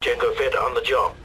Jango Fett on the job.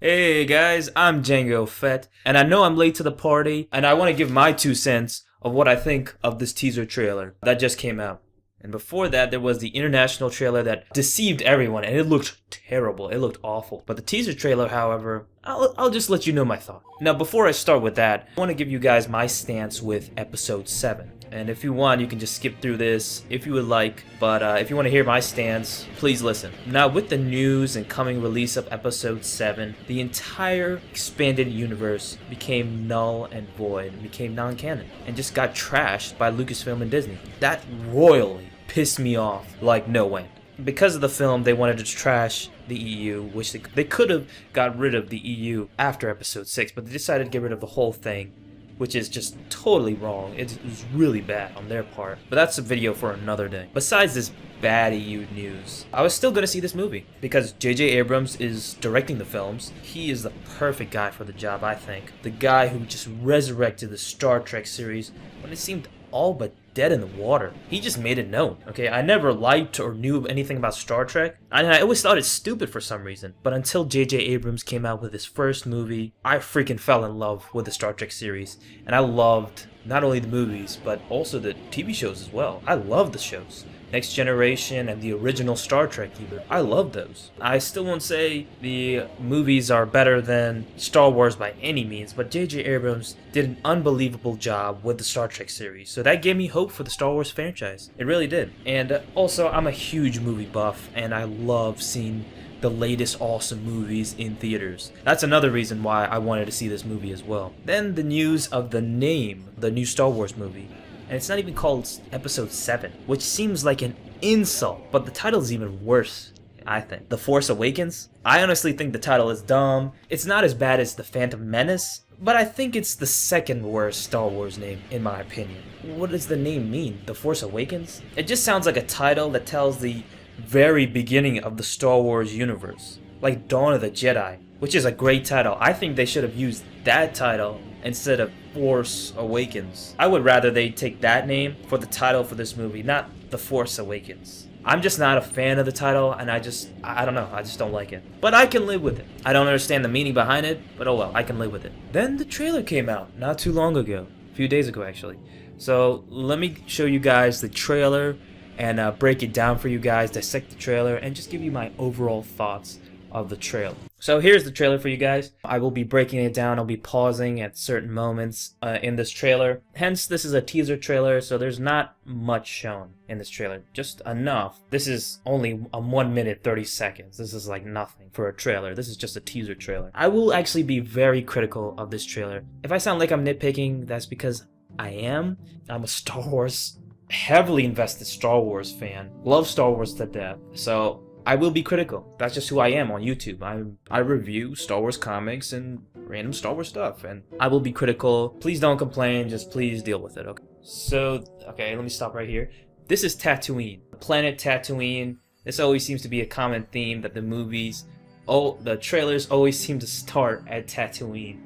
Hey guys, I'm Jango Fett, and I know I'm late to the party, and I want to give my 2 cents of what I think of this teaser trailer that just came out. And before that, there was the international trailer that deceived everyone, and it looked terrible. It looked awful. But the teaser trailer, however, I'll just let you know my thought. Now, before I start with that, I want to give you guys my stance with Episode 7. And if you want, you can just skip through this if you would like. But if you want to hear my stance, please listen. Now, with the news and coming release of Episode 7, the entire expanded universe became null and void and became non-canon and just got trashed by Lucasfilm and Disney. That royally pissed me off like no end. Because of the film, they wanted to trash the EU, which they could have got rid of the EU after Episode 6, but they decided to get rid of the whole thing, which is just totally wrong. It was really bad on their part. But that's a video for another day. Besides this bad EU news, I was still going to see this movie because J.J. Abrams is directing the films. He is the perfect guy for the job, I think. The guy who just resurrected the Star Trek series when it seemed all but dead in the water. He just made it known, okay? I never liked or knew anything about Star Trek, and I always thought it stupid for some reason. But until J.J. Abrams came out with his first movie, I freaking fell in love with the Star Trek series. And I loved not only the movies, but also the TV shows as well. I love the shows. Next Generation and the original Star Trek either. I love those. I still won't say the movies are better than Star Wars by any means, but J.J. Abrams did an unbelievable job with the Star Trek series. So that gave me hope for the Star Wars franchise. It really did. And also, I'm a huge movie buff, and I love seeing the latest awesome movies in theaters. That's another reason why I wanted to see this movie as well. Then the news of the name, the new Star Wars movie. And it's not even called Episode 7, which seems like an insult, but the title is even worse, I think. The Force Awakens? I honestly think the title is dumb. It's not as bad as The Phantom Menace, but I think it's the second worst Star Wars name, in my opinion. What does the name mean? The Force Awakens? It just sounds like a title that tells the very beginning of the Star Wars universe, like Dawn of the Jedi, which is a great title. I think they should have used that title instead of Force Awakens. I would rather they take that name for the title for this movie, not The Force Awakens. I'm just not a fan of the title, and I don't know, I just don't like it. But I can live with it. I don't understand the meaning behind it, but oh well, I can live with it. Then the trailer came out, not too long ago, a few days ago actually. So let me show you guys the trailer and break it down for you guys, dissect the trailer, and just give you my overall thoughts of the trailer. So here's the trailer for you guys. I will be breaking it down. I'll be pausing at certain moments in this trailer. Hence, this is a teaser trailer, so there's not much shown in this trailer. Just enough. This is only a 1 minute 30 seconds. This is like nothing for a trailer. This is just a teaser trailer. I will actually be very critical of this trailer. If I sound like I'm nitpicking, that's because I am. I'm a Star Wars, heavily invested Star Wars fan. Love Star Wars to death. So I will be critical. That's just who I am on YouTube. I review Star Wars comics and random Star Wars stuff, and I will be critical. Please don't complain, just please deal with it, okay? So, okay, let me stop right here. This is Tatooine. Planet Tatooine. This always seems to be a common theme that the trailers always seem to start at Tatooine,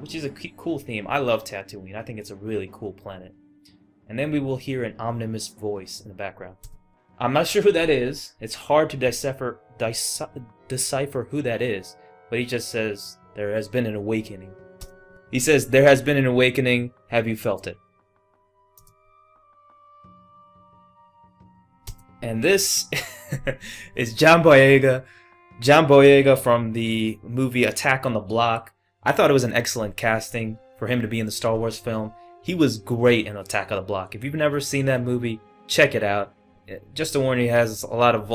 which is a cool theme. I love Tatooine. I think it's a really cool planet. And then we will hear an ominous voice in the background. I'm not sure who that is. It's hard to decipher who that is, but he just says, "There has been an awakening." He says, "There has been an awakening. Have you felt it?" And this is John Boyega. John Boyega from the movie Attack on the Block. I thought it was an excellent casting for him to be in the Star Wars film. He was great in Attack on the Block. If you've never seen that movie, check it out. Just to warn you, it has a lot of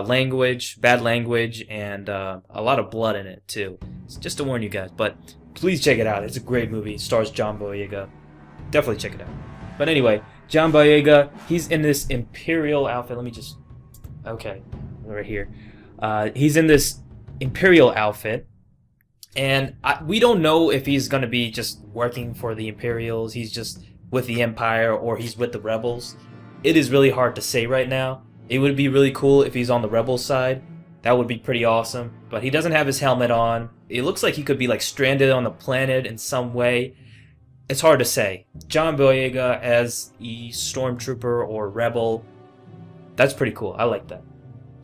language, bad language, and a lot of blood in it too. So just to warn you guys, but please check it out. It's a great movie. It stars John Boyega. Definitely check it out. But anyway, John Boyega, he's in this Imperial outfit. Let me just, okay, right here. He's in this Imperial outfit, and we don't know if he's gonna be just working for the Imperials. He's just with the Empire, or he's with the Rebels. It is really hard to say right now. It would be really cool if he's on the Rebels side. That would be pretty awesome. But he doesn't have his helmet on. It looks like he could be like stranded on the planet in some way. It's hard to say. John Boyega as a Stormtrooper or Rebel. That's pretty cool. I like that.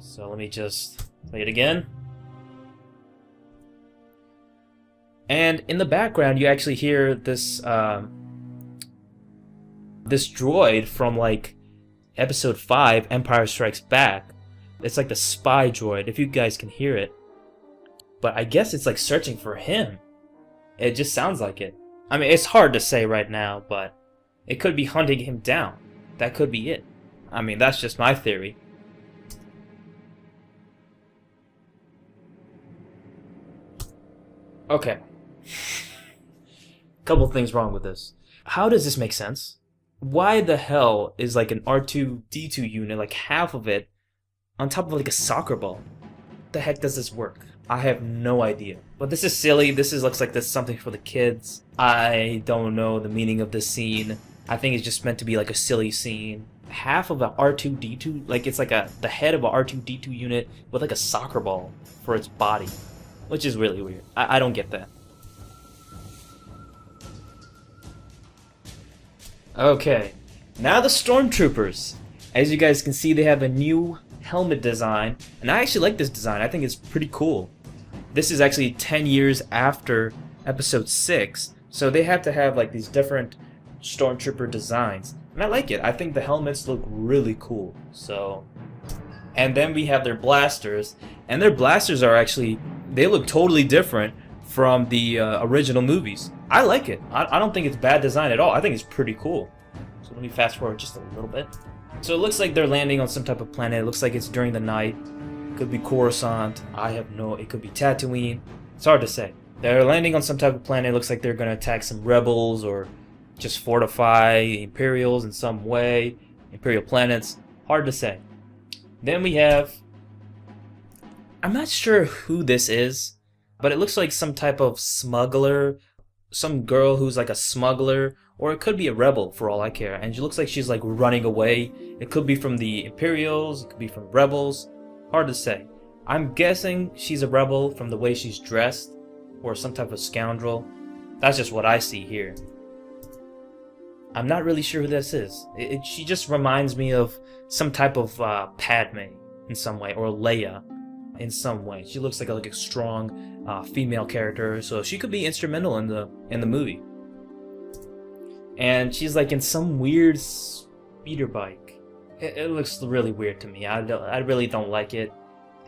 So let me just play it again. And in the background, you actually hear this this droid from like Episode 5, Empire Strikes Back. It's like the spy droid, if you guys can hear it. But I guess it's like searching for him. It just sounds like it. I mean, it's hard to say right now, but it could be hunting him down. That could be it. I mean, that's just my theory. Okay. Couple things wrong with this. How does this make sense? Why the hell is like an R2-D2 unit, like half of it, on top of like a soccer ball? The heck does this work? I have no idea. But this is silly. Looks like this is something for the kids. I don't know the meaning of this scene. I think it's just meant to be like a silly scene. Half of an R2-D2, like it's like the head of a R2-D2 unit with like a soccer ball for its body, which is really weird. I don't get that. Okay, now the Stormtroopers. As you guys can see, they have a new helmet design, and I actually like this design. I think it's pretty cool. This is actually 10 years after Episode 6, so they have to have like these different Stormtrooper designs, and I like it. I think the helmets look really cool. So, and then we have their blasters, and their blasters are actually, they look totally different from the original movies. I like it. I don't think it's bad design at all. I think it's pretty cool. So let me fast forward just a little bit. So it looks like they're landing on some type of planet. It looks like it's during the night. Could be Coruscant. It could be Tatooine. It's hard to say. They're landing on some type of planet. It looks like they're going to attack some rebels or just fortify Imperials in some way. Imperial planets. Hard to say. Then we have, I'm not sure who this is, but it looks like some type of smuggler. Some girl who's like a smuggler, or it could be a rebel for all I care, and she looks like she's like running away. It could be from the Imperials, it could be from rebels. Hard to say. I'm guessing she's a rebel from the way she's dressed, or some type of scoundrel. That's just what I see here. I'm not really sure who this is. She just reminds me of some type of Padme in some way, or Leia in some way. She looks like a strong female character, so she could be instrumental in the movie. And she's like in some weird speeder bike. It looks really weird to me. I really don't like it.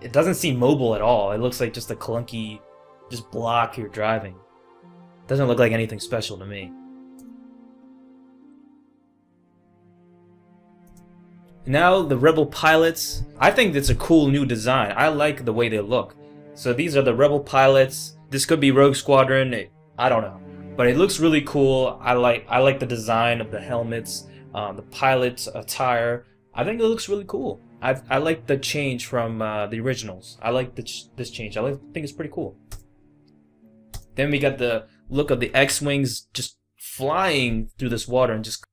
It doesn't seem mobile at all. It looks like just a clunky, just block you're driving. Doesn't look like anything special to me. Now the Rebel pilots. I think that's a cool new design. I like the way they look. So these are the Rebel pilots. This could be Rogue Squadron. I don't know, but it looks really cool. I like the design of the helmets, the pilot's attire. I think it looks really cool. I like the change from the originals. I like this change. I think it's pretty cool. Then we got the look of the X-Wings just flying through this water and just.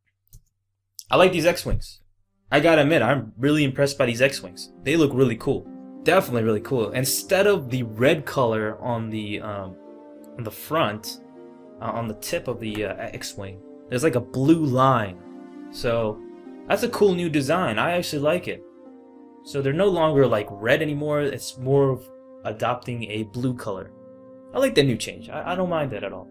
I like these X-Wings. I gotta admit, I'm really impressed by these X-Wings. They look really cool. Definitely really cool. Instead of the red color on the front, on the tip of the X-Wing, there's like a blue line. So that's a cool new design. I actually like it. So they're no longer like red anymore. It's more of adopting a blue color. I like that new change. I don't mind that at all.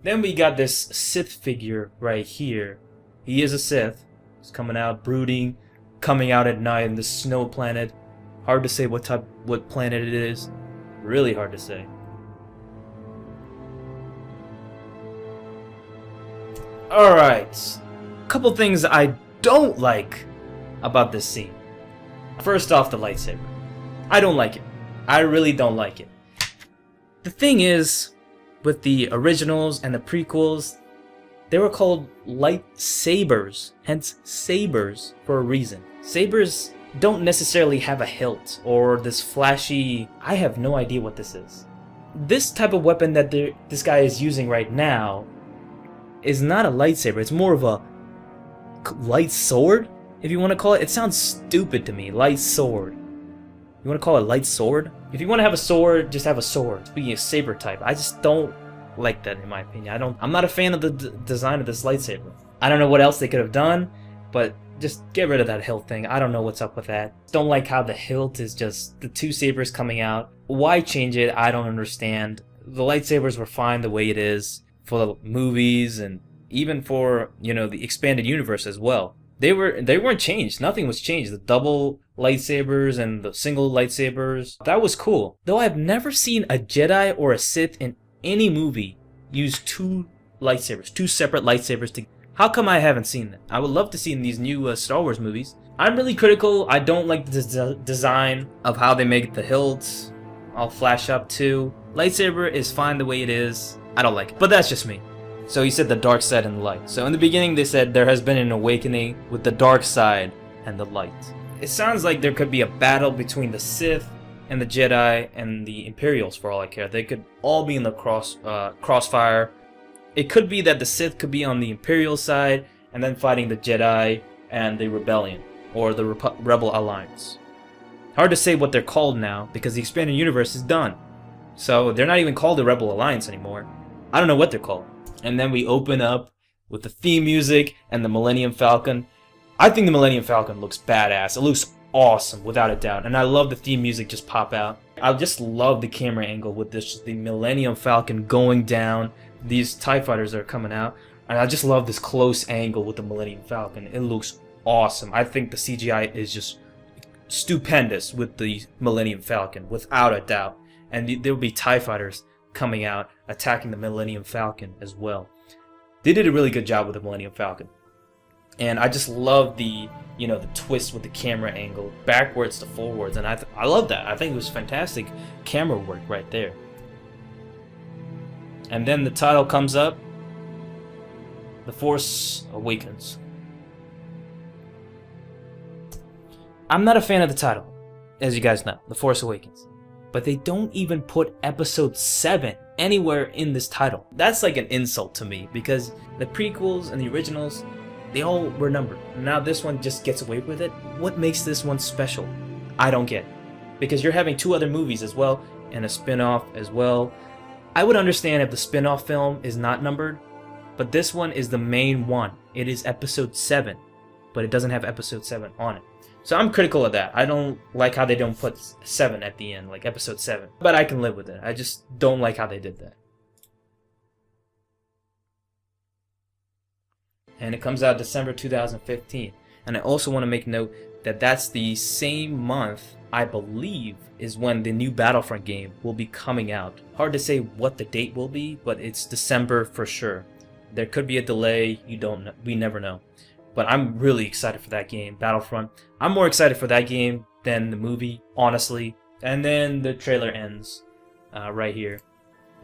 Then we got this Sith figure right here. He is a Sith. He's coming out brooding, coming out at night in this snow planet. Hard to say what planet it is. Really hard to say. Alright. Couple things I don't like about this scene. First off, the lightsaber. I don't like it. I really don't like it. The thing is, with the originals and the prequels, they were called lightsabers, hence sabers for a reason. Sabers don't necessarily have a hilt or this flashy. I have no idea what this is. This type of weapon that this guy is using right now is not a lightsaber. It's more of a light sword, if you want to call it. It sounds stupid to me. Light sword. You want to call it light sword? If you want to have a sword, just have a sword. Speaking of saber type, I just don't like that in my opinion. I'm not a fan of the design of this lightsaber. I don't know what else they could have done, but Just get rid of that hilt thing. I don't know what's up with that. Don't like how the hilt is just the two sabers coming out. Why change it? I don't understand. The lightsabers were fine the way it is for the movies and even for, you know, the expanded universe as well. They weren't changed. Nothing was changed. The double lightsabers and the single lightsabers, that was cool. Though I've never seen a Jedi or a Sith in any movie use two lightsabers, two separate lightsabers together. How come I haven't seen that? I would love to see in these new Star Wars movies. I'm really critical. I don't like the design of how they make the hilts. I'll flash up too. Lightsaber is fine the way it is. I don't like it, but that's just me. So he said the dark side and the light. So in the beginning they said there has been an awakening with the dark side and the light. It sounds like there could be a battle between the Sith and the Jedi and the Imperials for all I care. They could all be in the crossfire. It could be that the Sith could be on the Imperial side and then fighting the Jedi and the Rebellion or the Rebel Alliance. Hard to say what they're called now because the expanded universe is done. So they're not even called the Rebel Alliance anymore. I don't know what they're called. And then we open up with the theme music and the Millennium Falcon. I think the Millennium Falcon looks badass. It looks awesome, without a doubt. And I love the theme music just pop out. I just love the camera angle with this, the Millennium Falcon going down. These TIE fighters are coming out. And I just love this close angle with the Millennium Falcon. It looks awesome. I think the CGI is just stupendous with the Millennium Falcon, without a doubt. And there will be TIE fighters coming out attacking the Millennium Falcon as well. They did a really good job with the Millennium Falcon. And I just love the, you know, the twist with the camera angle, backwards to forwards, and I love that. I think it was fantastic camera work right there. And then the title comes up, The Force Awakens. I'm not a fan of the title, as you guys know, The Force Awakens. But they don't even put episode 7 anywhere in this title. That's like an insult to me, because the prequels and the originals, they all were numbered. Now this one just gets away with it. What makes this one special? I don't get it. Because you're having 2 other movies as well, and a spin-off as well. I would understand if the spin-off film is not numbered, but this one is the main one. It is episode 7, but it doesn't have episode 7 on it. So I'm critical of that. I don't like how they don't put 7 at the end, like episode 7. But I can live with it. I just don't like how they did that. And it comes out December 2015. And I also want to make note that that's the same month, I believe, is when the new Battlefront game will be coming out. Hard to say what the date will be, but it's December for sure. There could be a delay, you don't know. We never know. But I'm really excited for that game, Battlefront. I'm more excited for that game than the movie, honestly. And then the trailer ends right here.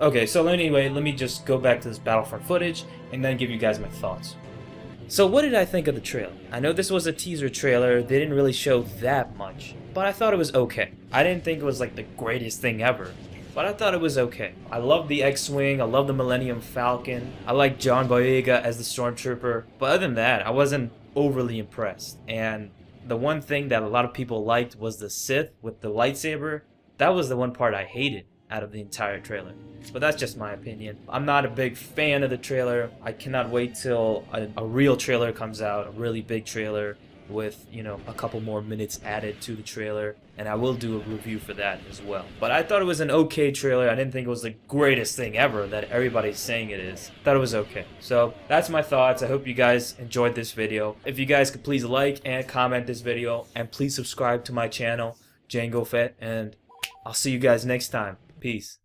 Okay, so anyway, let me just go back to this Battlefront footage and then give you guys my thoughts. So what did I think of the trailer? I know this was a teaser trailer. They didn't really show that much, but I thought it was okay. I didn't think it was like the greatest thing ever, but I thought it was okay. I love the X-Wing, I love the Millennium Falcon, I like John Boyega as the Stormtrooper, but other than that, I wasn't overly impressed. And the one thing that a lot of people liked was the Sith with the lightsaber. That was the one part I hated out of the entire trailer. But that's just my opinion. I'm not a big fan of the trailer. I cannot wait till a real trailer comes out, a really big trailer with, you know, a couple more minutes added to the trailer, and I will do a review for that as well. But I thought it was an okay trailer. I didn't think it was the greatest thing ever that everybody's saying it is. I thought it was okay. So that's my thoughts. I hope you guys enjoyed this video. If you guys could please like and comment this video, and please subscribe to my channel, Django Fett, and I'll see you guys next time. Peace.